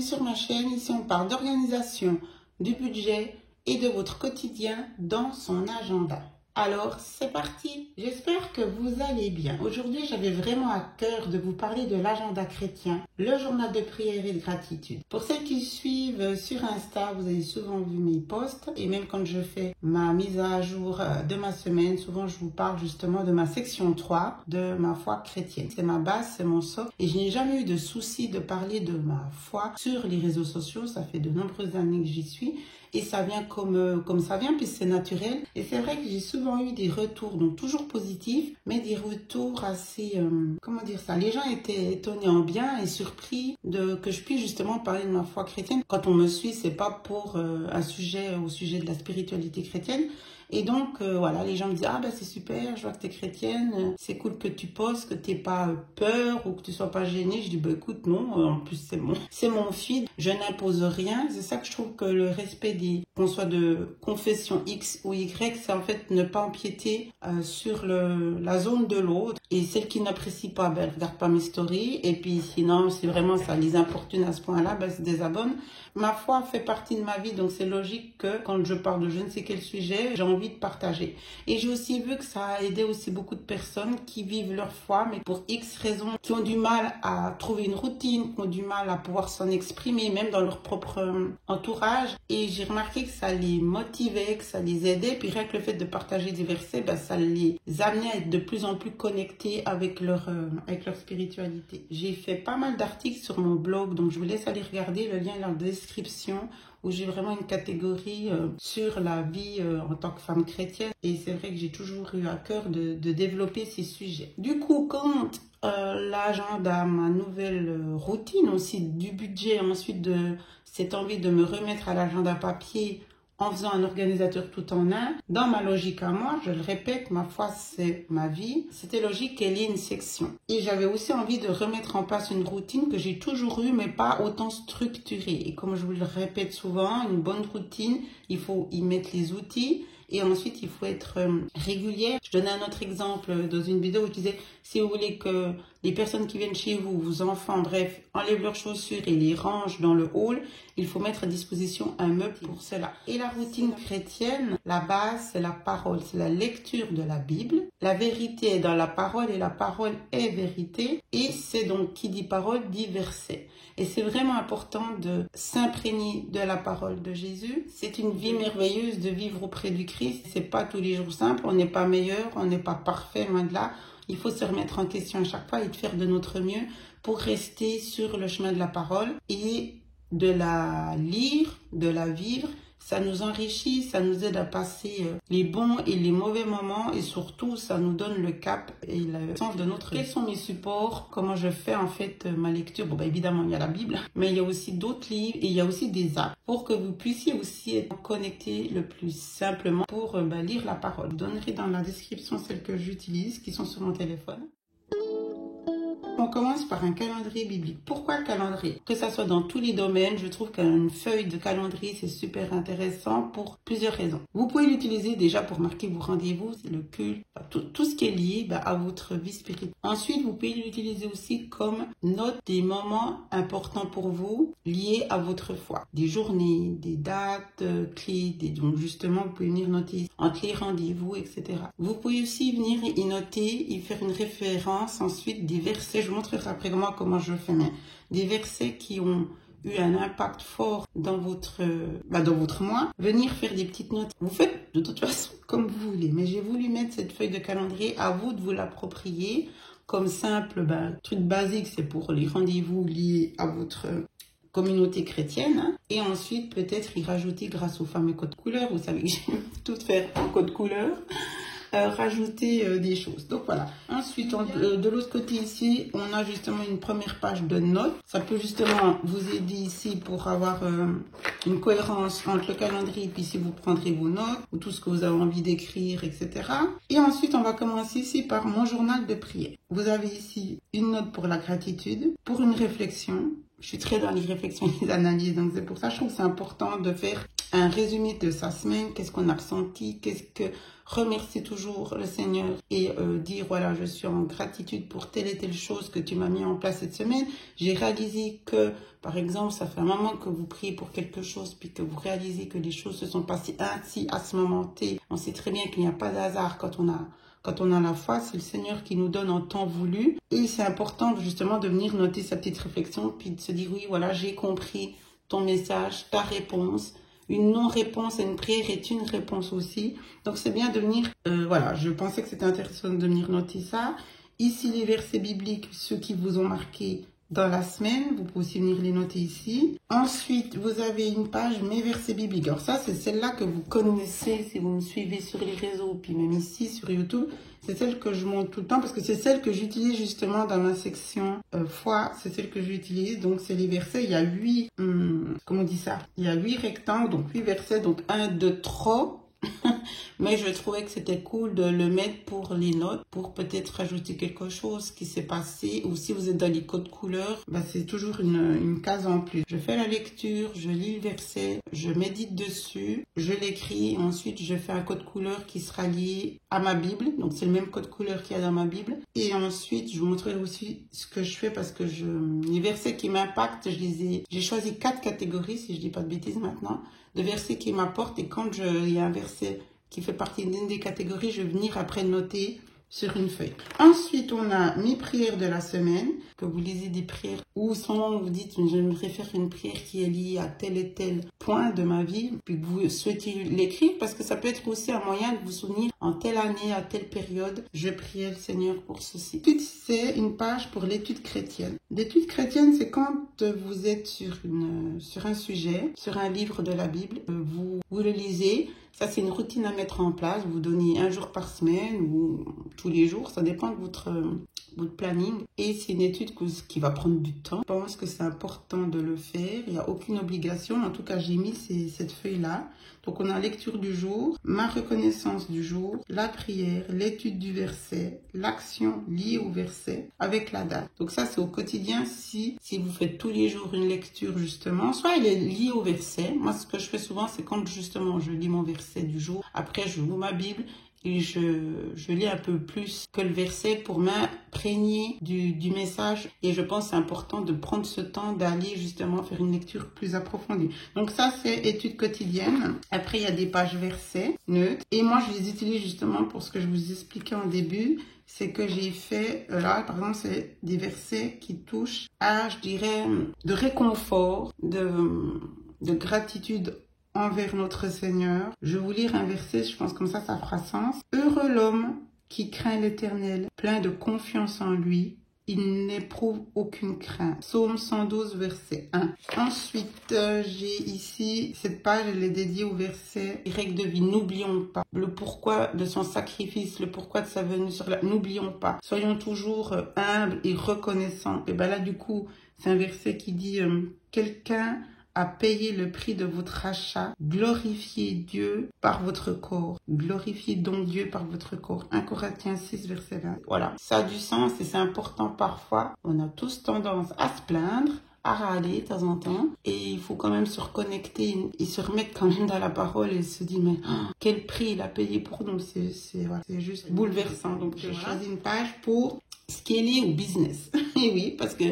sur ma chaîne. Ici, on parle d'organisation, du budget et de votre quotidien dans son agenda. Alors, c'est parti! J'espère que vous allez bien. Aujourd'hui, j'avais vraiment à cœur de vous parler de l'agenda chrétien, le journal de prière et de gratitude. Pour celles qui suivent sur Insta, vous avez souvent vu mes posts et même quand je fais ma mise à jour de ma semaine, souvent je vous parle justement de ma section 3 de ma foi chrétienne. C'est ma base, c'est mon socle et je n'ai jamais eu de souci de parler de ma foi sur les réseaux sociaux. Ça fait de nombreuses années que j'y suis. Et ça vient comme ça vient, puis c'est naturel. Et c'est vrai que j'ai souvent eu des retours, donc toujours positifs, mais des retours assez, comment dire ça, les gens étaient étonnés en bien et surpris que je puisse justement parler de ma foi chrétienne. Quand on me suit, c'est pas pour au sujet de la spiritualité chrétienne. Et donc, voilà, les gens me disent « Ah ben c'est super, je vois que tu es chrétienne, c'est cool que tu postes, que tu n'aies pas peur ou que tu ne sois pas gênée. » Je dis « Bah écoute, non, en plus c'est mon feed, je n'impose rien. » C'est ça que je trouve que le respect qu'on soit de confession X ou Y, c'est en fait ne pas empiéter sur la zone de l'autre. Et celle qui n'apprécie pas, ben elle regarde pas mes stories. Et puis sinon, si vraiment ça les importune à ce point-là, ben se désabonne. Ma foi fait partie de ma vie, donc c'est logique que quand je parle de je ne sais quel sujet, j'ai envie de partager. Et j'ai aussi vu que ça a aidé aussi beaucoup de personnes qui vivent leur foi, mais pour X raisons, qui ont du mal à trouver une routine, qui ont du mal à pouvoir s'en exprimer, même dans leur propre entourage. Et j'ai remarqué que ça les motivait, que ça les aidait. Puis rien que le fait de partager des versets, ben, ça les amenait à être de plus en plus connectés avec leur spiritualité. J'ai fait pas mal d'articles sur mon blog, donc je vous laisse aller regarder, le lien est dans la description, où j'ai vraiment une catégorie sur la vie en tant que femme chrétienne. Et c'est vrai que j'ai toujours eu à cœur de développer ces sujets. Du coup, quand l'agenda, ma nouvelle routine aussi du budget, ensuite de cette envie de me remettre à l'agenda papier en faisant un organisateur tout en un, dans ma logique à moi, je le répète, ma foi c'est ma vie, c'était logique qu'elle ait une section. Et j'avais aussi envie de remettre en place une routine que j'ai toujours eue, mais pas autant structurée. Et comme je vous le répète souvent, une bonne routine, il faut y mettre les outils. Et ensuite, il faut être régulière. Je donnais un autre exemple dans une vidéo où je disais, si vous voulez que les personnes qui viennent chez vous, vos enfants, bref, enlèvent leurs chaussures et les rangent dans le hall, il faut mettre à disposition un meuble pour cela. Et la routine chrétienne, la base, c'est la parole, c'est la lecture de la Bible. La vérité est dans la parole et la parole est vérité. Et c'est donc, qui dit parole, dit verset. Et c'est vraiment important de s'imprégner de la parole de Jésus. C'est une vie merveilleuse de vivre auprès du Christ. C'est pas tous les jours simple. On n'est pas meilleur, on n'est pas parfait, loin de là. Il faut se remettre en question à chaque fois et de faire de notre mieux pour rester sur le chemin de la parole et de la lire, de la vivre. Ça nous enrichit, ça nous aide à passer les bons et les mauvais moments et surtout, ça nous donne le cap et le sens de notre vie. Quels sont mes supports? Comment je fais en fait ma lecture? Bon, bah, évidemment, il y a la Bible, mais il y a aussi d'autres livres et il y a aussi des apps pour que vous puissiez aussi être connecté le plus simplement pour lire la parole. Je vous donnerai dans la description celles que j'utilise qui sont sur mon téléphone. On commence par un calendrier biblique. Pourquoi le calendrier? Que ça soit dans tous les domaines, je trouve qu'une feuille de calendrier, c'est super intéressant pour plusieurs raisons. Vous pouvez l'utiliser déjà pour marquer vos rendez-vous, le culte, tout ce qui est lié à votre vie spirituelle. Ensuite, vous pouvez l'utiliser aussi comme note des moments importants pour vous, liés à votre foi. Des journées, des dates clés, donc justement, vous pouvez venir noter entre les rendez-vous, etc. Vous pouvez aussi venir y noter, y faire une référence, ensuite des versets. Je vous montrerai après comment je fais, mais des versets qui ont eu un impact fort dans votre mois, venir faire des petites notes. Vous faites de toute façon comme vous voulez, mais j'ai voulu mettre cette feuille de calendrier, à vous de vous l'approprier comme simple truc basique, c'est pour les rendez-vous liés à votre communauté chrétienne, hein. Et ensuite peut-être y rajouter grâce au fameux code couleur, vous savez que j'aime tout faire en code couleur. Rajouter des choses. Donc voilà. Ensuite, de l'autre côté ici, on a justement une première page de notes. Ça peut justement vous aider ici pour avoir une cohérence entre le calendrier et puis si vous prendrez vos notes ou tout ce que vous avez envie d'écrire, etc. Et ensuite, on va commencer ici par mon journal de prière. Vous avez ici une note pour la gratitude, pour une réflexion. Je suis très dans les réflexions et les analyses, donc c'est pour ça que je trouve que c'est important de faire un résumé de sa semaine, qu'est-ce qu'on a ressenti, qu'est-ce que remercier toujours le Seigneur et dire voilà, je suis en gratitude pour telle et telle chose que tu m'as mis en place cette semaine. J'ai réalisé que, par exemple, ça fait un moment que vous priez pour quelque chose puis que vous réalisez que les choses se sont passées ainsi à ce moment T. On sait très bien qu'il n'y a pas de hasard quand on a la foi, c'est le Seigneur qui nous donne en temps voulu. Et c'est important justement de venir noter sa petite réflexion puis de se dire oui, voilà, j'ai compris ton message, ta réponse. Une non-réponse à une prière est une réponse aussi. Donc, c'est bien de venir... voilà, je pensais que c'était intéressant de venir noter ça. Ici, les versets bibliques, ceux qui vous ont marqué dans la semaine. Vous pouvez aussi venir les noter ici. Ensuite, vous avez une page Mes versets bibliques. Alors ça, c'est celle-là que vous connaissez si vous me suivez sur les réseaux, puis même ici sur YouTube. C'est celle que je montre tout le temps parce que c'est celle que j'utilise justement dans ma section foi. C'est celle que j'utilise. Donc, c'est les versets. Il y a 8... comment on dit ça? Il y a 8 rectangles, donc 8 versets. Donc, 1, 2, 3. Mais je trouvais que c'était cool de le mettre pour les notes, pour peut-être rajouter quelque chose qui s'est passé. Ou si vous êtes dans les codes couleurs, bah c'est toujours une case en plus. Je fais la lecture, je lis le verset, je médite dessus, je l'écris. Ensuite, je fais un code couleur qui sera lié à ma Bible. Donc, c'est le même code couleur qu'il y a dans ma Bible. Et ensuite, je vous montrerai aussi ce que je fais parce que les versets qui m'impactent, j'ai choisi 4 catégories, si je dis pas de bêtises maintenant, de versets qui m'apportent. Et quand il y a un verset qui fait partie d'une des catégories, je vais venir après noter sur une feuille. Ensuite, on a mes prières de la semaine, que vous lisez des prières ou seulement vous dites, j'aimerais faire une prière qui est liée à tel et tel point de ma vie, puis que vous souhaitez l'écrire, parce que ça peut être aussi un moyen de vous souvenir, en telle année, à telle période, je priais le Seigneur pour ceci. Ensuite, c'est une page pour l'étude chrétienne. L'étude chrétienne, c'est quand vous êtes sur un sujet, sur un livre de la Bible, vous le lisez. Ça, c'est une routine à mettre en place. Vous donnez un jour par semaine ou tous les jours. Ça dépend de votre planning. Et c'est une étude qui va prendre du temps. Je pense que c'est important de le faire. Il n'y a aucune obligation. En tout cas, j'ai mis cette feuille-là. Donc, on a lecture du jour, ma reconnaissance du jour, la prière, l'étude du verset, l'action liée au verset avec la date. Donc, ça, c'est au quotidien si vous faites tous les jours une lecture, justement. Soit il est lié au verset. Moi, ce que je fais souvent, c'est quand, justement, je lis mon verset du jour. Après, je ouvre ma Bible et je lis un peu plus que le verset pour m'imprégner du message. Et je pense que c'est important de prendre ce temps d'aller justement faire une lecture plus approfondie. Donc ça, c'est étude quotidienne. Après, il y a des pages versets neutres. Et moi, je les utilise justement pour ce que je vous expliquais en début. C'est que j'ai fait, là, par exemple, c'est des versets qui touchent à, je dirais, de réconfort, de gratitude envers notre Seigneur. Je vais vous lire un verset, je pense comme ça fera sens. Heureux l'homme qui craint l'Éternel, plein de confiance en lui. Il n'éprouve aucune crainte. Psaume 112, verset 1. Ensuite, j'ai ici, cette page, elle est dédiée au verset « Règles de vie ». N'oublions pas le pourquoi de son sacrifice, le pourquoi de sa venue sur la... N'oublions pas. Soyons toujours humbles et reconnaissants. Et ben là, du coup, c'est un verset qui dit quelqu'un à payer le prix de votre achat. Glorifiez Dieu par votre corps. Glorifiez donc Dieu par votre corps. 1 Corinthiens 6, verset 20. Voilà, ça a du sens et c'est important parfois. On a tous tendance à se plaindre, à râler de temps en temps. Et il faut quand même se reconnecter et se remettre quand même dans la parole et se dire, mais quel prix il a payé pour nous. C'est juste bouleversant. Donc j'ai choisi une page pour ce qui est lié au business. Et oui, parce que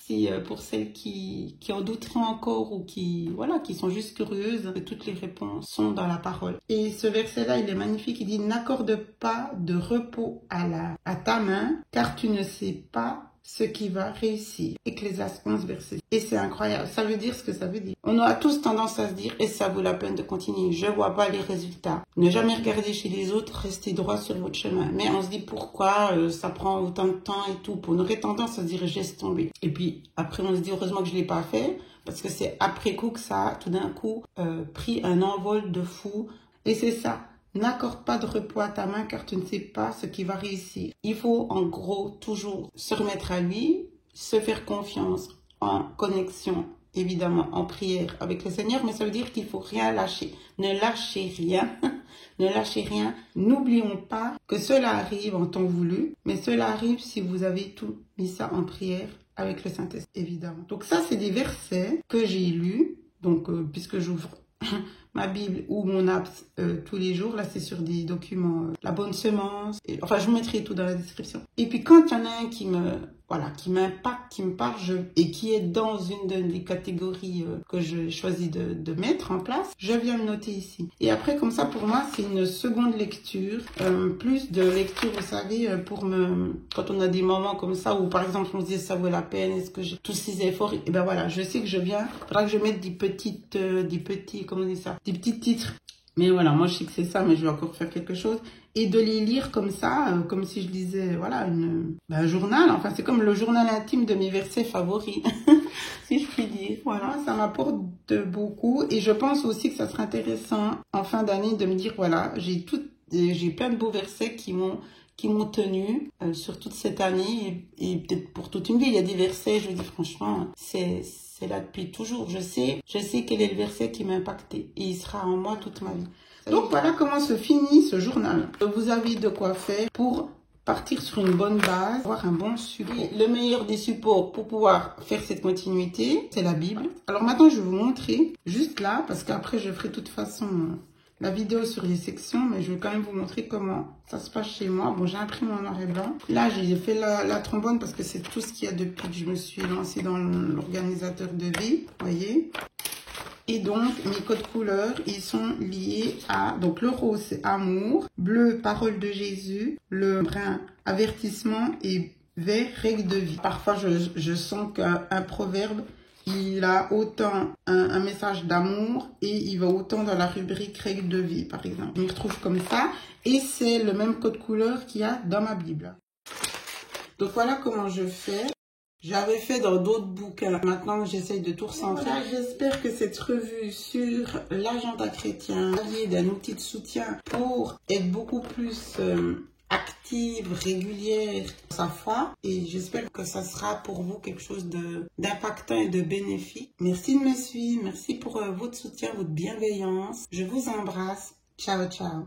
si pour celles qui en douteraient encore ou qui sont juste curieuses, toutes les réponses sont dans la parole. Et ce verset-là, il est magnifique. Il dit, n'accorde pas de repos à ta main, car tu ne sais pas ce qui va réussir. Ecclésiaste 11, verset. Et c'est incroyable. Ça veut dire ce que ça veut dire. On a tous tendance à se dire, et ça vaut la peine de continuer. Je vois pas les résultats. Ne jamais regarder chez les autres, restez droit sur votre chemin. Mais on se dit pourquoi ça prend autant de temps et tout. On aurait tendance à se dire, laisse tomber. Et puis après, on se dit, heureusement que je l'ai pas fait. Parce que c'est après coup que ça a tout d'un coup pris un envol de fou. Et c'est ça. N'accorde pas de repos à ta main car tu ne sais pas ce qui va réussir. Il faut en gros toujours se remettre à lui, se faire confiance en connexion, évidemment en prière avec le Seigneur, mais ça veut dire qu'il faut rien lâcher. Ne lâchez rien, ne lâchez rien. N'oublions pas que cela arrive en temps voulu, mais cela arrive si vous avez tout mis ça en prière avec le Saint-Esprit, évidemment. Donc ça, c'est des versets que j'ai lus, donc puisque j'ouvre ma Bible ou mon app tous les jours. Là, c'est sur des documents, la bonne semence. Enfin, je vous mettrai tout dans la description. Et puis, quand il y en a un qui m'impacte, qui me parle, et qui est dans une des catégories que je choisis de mettre en place, je viens le noter ici. Et après, comme ça, pour moi, c'est une seconde lecture, plus de lecture, vous savez, quand on a des moments comme ça, où par exemple, on se dit, ça vaut la peine, est-ce que j'ai tous ces efforts, et ben voilà, je sais que je viens, il faudra que je mette des petits, comment on dit ça, des petits titres. Mais voilà, moi je sais que c'est ça, mais je vais encore faire quelque chose. Et de les lire comme ça, comme si je lisais, voilà, un journal. Enfin, c'est comme le journal intime de mes versets favoris, si je puis dire. Voilà, ça m'apporte beaucoup. Et je pense aussi que ça serait intéressant en fin d'année de me dire, voilà, j'ai plein de beaux versets qui m'ont tenu sur toute cette année et peut-être pour toute une vie. Il y a des versets, je vous dis franchement, c'est là depuis toujours. Je sais quel est le verset qui m'a impacté et il sera en moi toute ma vie. Donc voilà comment se finit ce journal. Vous avez de quoi faire pour partir sur une bonne base, avoir un bon support. Le meilleur des supports pour pouvoir faire cette continuité, c'est la Bible. Alors maintenant, je vais vous montrer juste là, parce qu'après, je ferai de toute façon la vidéo sur les sections, mais je vais quand même vous montrer comment ça se passe chez moi. Bon, j'ai imprimé en noir et blanc. Là, j'ai fait la trombone parce que c'est tout ce qu'il y a depuis que je me suis lancée dans l'organisateur de vie, vous voyez. Et donc, mes codes couleurs, ils sont liés à... Donc, le rose, c'est amour. Bleu, parole de Jésus. Le brun, avertissement. Et vert, règle de vie. Parfois, je sens qu'un proverbe, il a autant un message d'amour et il va autant dans la rubrique règle de vie, par exemple. Je me retrouve comme ça. Et c'est le même code couleur qu'il y a dans ma Bible. Donc, voilà comment je fais. J'avais fait dans d'autres bouquins. Maintenant, j'essaye de tout recentrer. Voilà, j'espère que cette revue sur l'agenda chrétien est d'un outil de soutien pour être beaucoup plus active, régulière dans sa foi. Et j'espère que ça sera pour vous quelque chose d'impactant et de bénéfique. Merci de me suivre. Merci pour votre soutien, votre bienveillance. Je vous embrasse. Ciao, ciao.